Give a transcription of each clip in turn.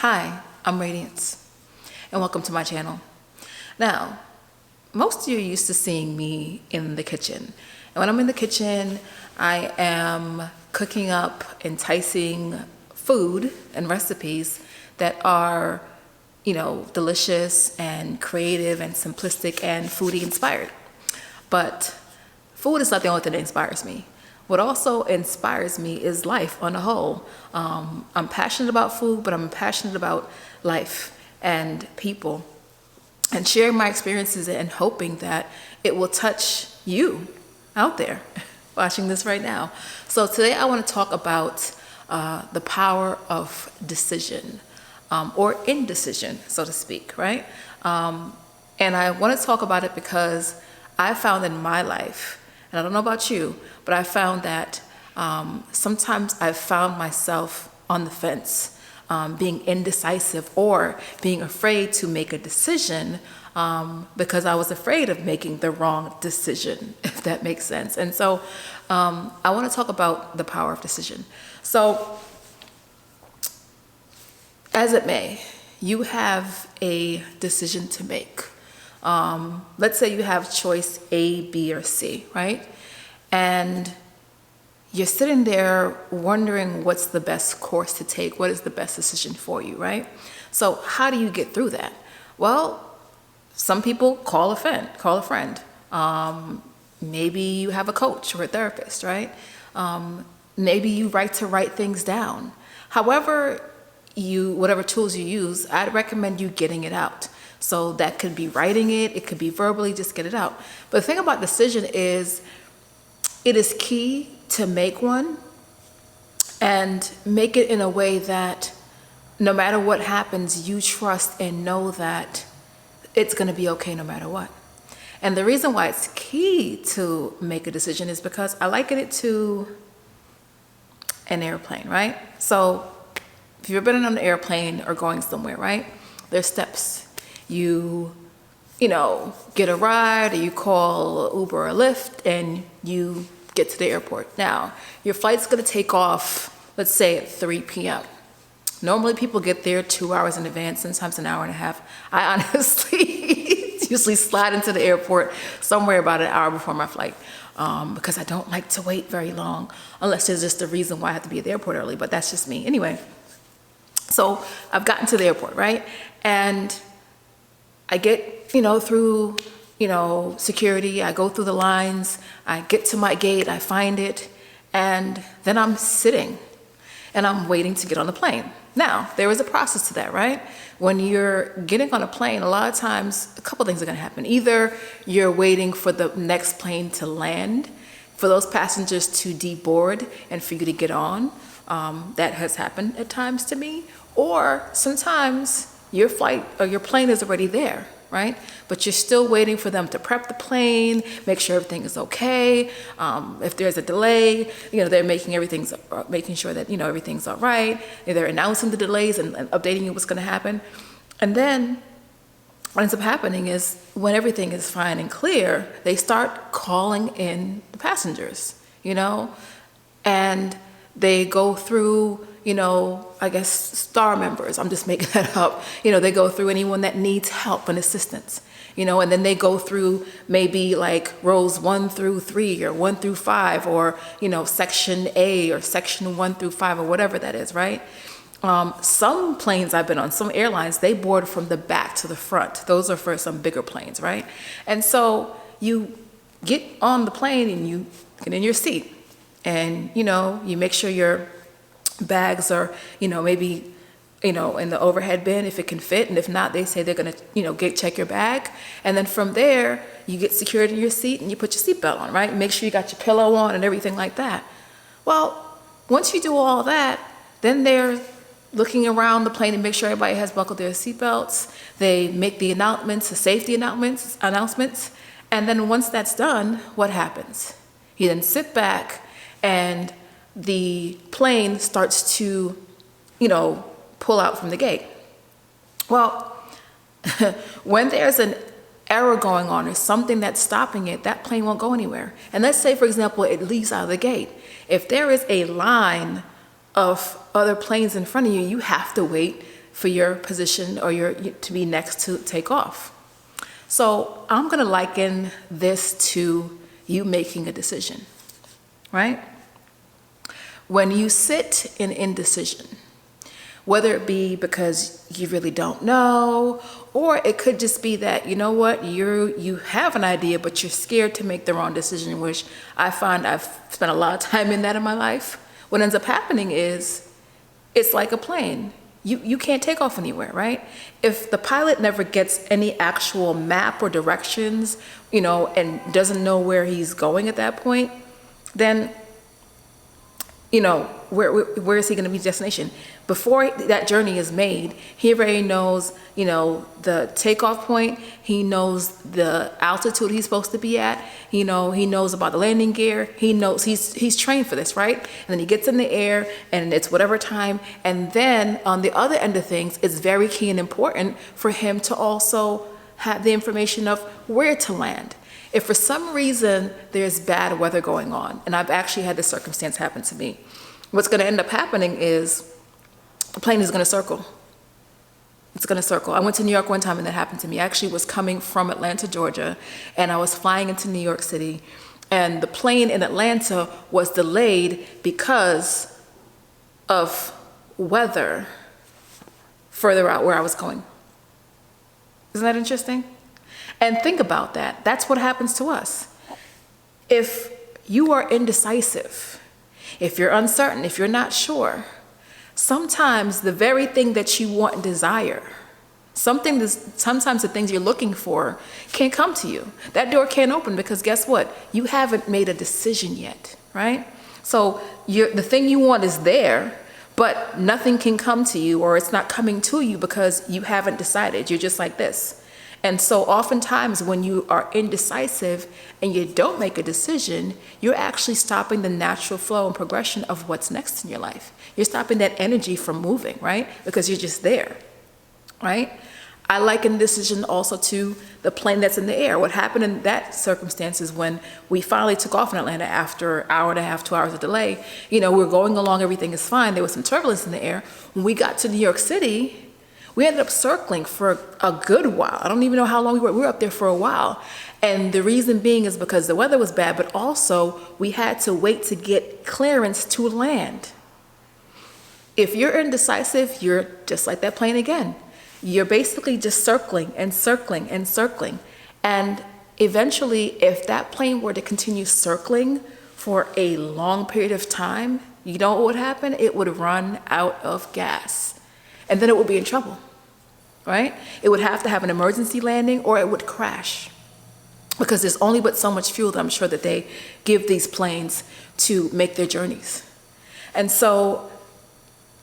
Hi, I'm Radiance, and welcome to my channel. Now, most of you are used to seeing me in the kitchen. And when I'm in the kitchen, I am cooking up enticing food and recipes that are, delicious and creative and simplistic and foodie inspired. But food is not the only thing that inspires me. What also inspires me is life on a whole. I'm passionate about food, but I'm passionate about life and people and sharing my experiences and hoping that it will touch you out there watching this right now. So today I want to talk about the power of decision or indecision, so to speak, right? And I want to talk about it because I found in my life, and I don't know about you, but I found that sometimes I've found myself on the fence, being indecisive or being afraid to make a decision because I was afraid of making the wrong decision, if that makes sense. And so I want to talk about the power of decision. So as it may, you have a decision to make. Let's say you have choice A, B, or C, right? And you're sitting there wondering what's the best course to take, what is the best decision for you, right? So how do you get through that? Well, some people call a friend. Maybe you have a coach or a therapist, right? Maybe you write things down. However, whatever tools you use, I'd recommend you getting it out. So that could be writing it could be verbally, just get it out. But the thing about decision is, it is key to make one and make it in a way that no matter what happens, you trust and know that it's going to be okay no matter what. And the reason why it's key to make a decision is because I liken it to an airplane, right? So if you've been on an airplane or going somewhere, right? There's steps. You get a ride, or you call Uber or Lyft, and you get to the airport. Now, your flight's gonna take off, let's say at 3 p.m. Normally people get there 2 hours in advance, sometimes an hour and a half. I honestly usually slide into the airport somewhere about an hour before my flight because I don't like to wait very long unless there's just a reason why I have to be at the airport early, but that's just me. Anyway, so I've gotten to the airport, right? And I get, through, security, I go through the lines, I get to my gate, I find it, and then I'm sitting and I'm waiting to get on the plane. Now, there is a process to that, right? When you're getting on a plane, a lot of times, a couple things are gonna happen. Either you're waiting for the next plane to land, for those passengers to deboard and for you to get on. That has happened at times to me. Or sometimes your flight or your plane is already there, right? But you're still waiting for them to prep the plane, make sure everything is okay. If there's a delay, they're making sure that, everything's all right. They're announcing the delays and updating you what's gonna happen. And then what ends up happening is when everything is fine and clear, they start calling in the passengers, and they go through, I guess star members, I'm just making that up. They go through anyone that needs help and assistance, and then they go through maybe like rows 1 through 3 or 1 through 5 or, section A or section 1 through 5 or whatever that is, right? Some planes I've been on, some airlines, they board from the back to the front. Those are for some bigger planes, right? And so you get on the plane and you get in your seat and, you make sure your bags are, maybe, in the overhead bin if it can fit. And if not, they say they're gonna, check your bag. And then from there, you get secured in your seat and you put your seatbelt on, right? Make sure you got your pillow on and everything like that. Well, once you do all that, then they're looking around the plane to make sure everybody has buckled their seatbelts. They make the announcements, the safety announcements. And then once that's done, what happens? You then sit back and the plane starts to, pull out from the gate. Well, when there's an error going on or something that's stopping it, that plane won't go anywhere. And let's say, for example, it leaves out of the gate. If there is a line of other planes in front of you, you have to wait for your position or to be next to take off. So I'm going to liken this to you making a decision, right? When you sit in indecision, whether it be because you really don't know, or it could just be that, you know what, you have an idea, but you're scared to make the wrong decision, which I find I've spent a lot of time in that in my life. What ends up happening is it's like a plane. You can't take off anywhere, right? If the pilot never gets any actual map or directions, and doesn't know where he's going at that point, then, where is he going to be destination? Before that journey is made, he already knows, the takeoff point. He knows the altitude he's supposed to be at. He knows about the landing gear. He knows he's trained for this, right? And then he gets in the air and it's whatever time. And then on the other end of things, it's very key and important for him to also have the information of where to land. If for some reason there's bad weather going on, and I've actually had this circumstance happen to me, what's going to end up happening is the plane is going to circle. It's going to circle. I went to New York one time and that happened to me. I actually was coming from Atlanta, Georgia, and I was flying into New York City, and the plane in Atlanta was delayed because of weather further out where I was going. Isn't that interesting? And think about that. That's what happens to us. If you are indecisive, if you're uncertain, if you're not sure, sometimes the very thing that you want and desire, sometimes the things you're looking for can't come to you. That door can't open because guess what? You haven't made a decision yet, right? So the thing you want is there, but nothing can come to you, or it's not coming to you because you haven't decided. You're just like this. And so oftentimes when you are indecisive and you don't make a decision, you're actually stopping the natural flow and progression of what's next in your life. You're stopping that energy from moving, right? Because you're just there, right? I liken decision also to the plane that's in the air. What happened in that circumstance is when we finally took off in Atlanta after an hour and a half, 2 hours of delay, we're going along, everything is fine. There was some turbulence in the air. When we got to New York City, we ended up circling for a good while. I don't even know how long we were. We were up there for a while. And the reason being is because the weather was bad, but also we had to wait to get clearance to land. If you're indecisive, you're just like that plane again. You're basically just circling and circling and circling. And eventually, if that plane were to continue circling for a long period of time, you know what would happen? It would run out of gas. And then it would be in trouble, right? It would have to have an emergency landing or it would crash because there's only but so much fuel that I'm sure that they give these planes to make their journeys. And so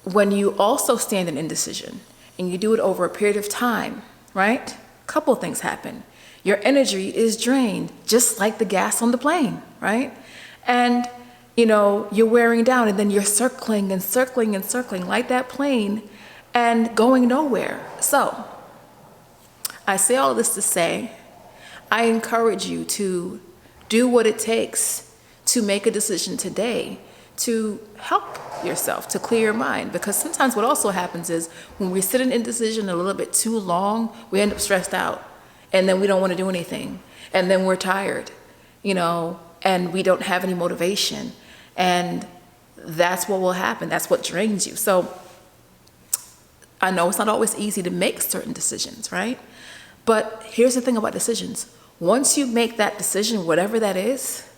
when you also stand in indecision and you do it over a period of time, right? A couple of things happen. Your energy is drained, just like the gas on the plane, right? And you're wearing down and then you're circling and circling and circling like that plane and going nowhere. So I say all this to say, I encourage you to do what it takes to make a decision today to help yourself, to clear your mind. Because sometimes what also happens is when we sit in indecision a little bit too long, we end up stressed out and then we don't want to do anything. And then we're tired, and we don't have any motivation. And that's what will happen. That's what drains you. So I know it's not always easy to make certain decisions, right? But here's the thing about decisions. Once you make that decision, whatever that is,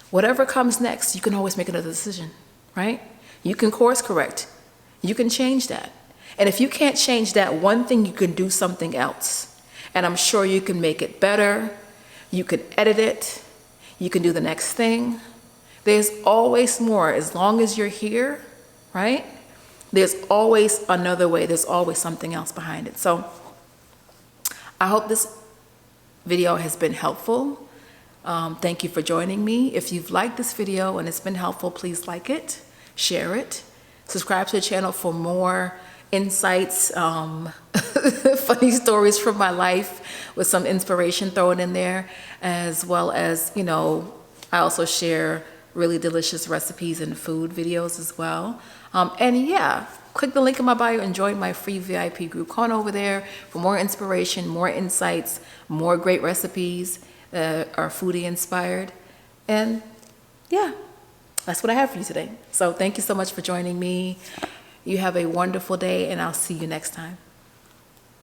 whatever comes next, you can always make another decision, right? You can course correct. You can change that. And if you can't change that one thing, you can do something else. And I'm sure you can make it better. You can edit it. You can do the next thing. There's always more. As long as you're here, right? There's always another way. There's always something else behind it. So I hope this video has been helpful. Thank you for joining me. If you've liked this video and it's been helpful, please like it, share it, subscribe to the channel for more insights, funny stories from my life with some inspiration thrown in there, as well as, I also share really delicious recipes and food videos as well. And yeah, click the link in my bio and join my free VIP group. Come on over there for more inspiration, more insights, more great recipes that are foodie inspired. And yeah, that's what I have for you today. So thank you so much for joining me. You have a wonderful day, and I'll see you next time.